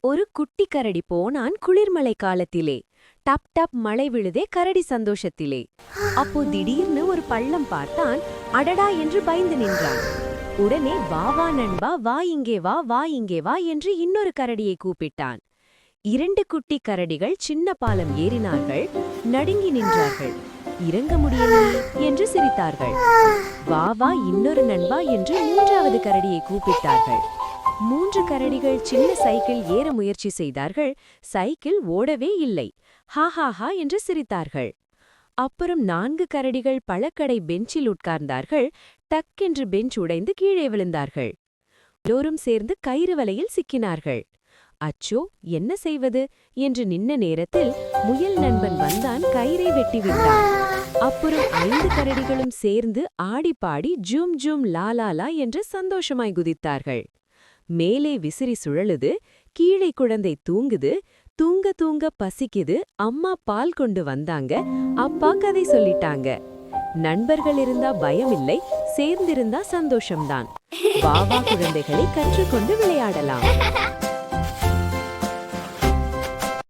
ஒரு குட்டி கரடி போனான் குளிர்மழை காலத்திலே. டப் டப் மழை விழுதே கரடி சந்தோஷத்திலே. அப்போ திடீர்னு ஒரு பள்ளம் பார்த்தான். அடடா என்று பயந்து நின்றான். உடனே வா வா நண்பா, வா இங்கே வா, வா இங்கே வா என்று இன்னொரு கரடியை கூப்பிட்டான். இரண்டு குட்டி கரடிகள் சின்ன பாலம் ஏறினார்கள். நடுங்கி நின்றார்கள். இறங்க முடியலையே என்று சிரித்தார்கள். வா வா இன்னொரு நண்பா என்று மூன்றாவது கரடியை கூப்பிட்டார்கள். மூன்று கரடிகள் சின்ன சைக்கிள் ஏற முயற்சி செய்தார்கள். சைக்கிள் ஓடவே இல்லை. ஹா ஹா ஹா என்று சிரித்தார்கள். அப்புறம் நான்கு கரடிகள் பழக்கடை பெஞ்சில் உட்கார்ந்தார்கள். டக்கென்று பெஞ்ச் உடைந்து கீழே விழுந்தார்கள். எல்லோரும் சேர்ந்து கயிறு வலையில் சிக்கினார்கள். அச்சோ, என்ன செய்வது என்று நின்ன நேரத்தில் முயல் நண்பன் வந்தான். கயிறை வெட்டிவிட்டான். அப்புறம் ஐந்து கரடிகளும் சேர்ந்து ஆடிப்பாடி ஜூம் ஜூம் லாலாலா என்று சந்தோஷமாய் குதித்தார்கள். மேலே விசிறி சுழலுது. கீழே குழந்தை தூங்குது. தூங்க தூங்க பசிக்குது. அம்மா பால் கொண்டு வந்தாங்க. அப்பா கதை சொல்லிட்டாங்க. நண்பர்கள் இருந்தா பயமில்லை, சேர்ந்திருந்தா சந்தோஷம்தான். வா வா குழந்தைகளை கற்றுக்கொண்டு விளையாடலாம்.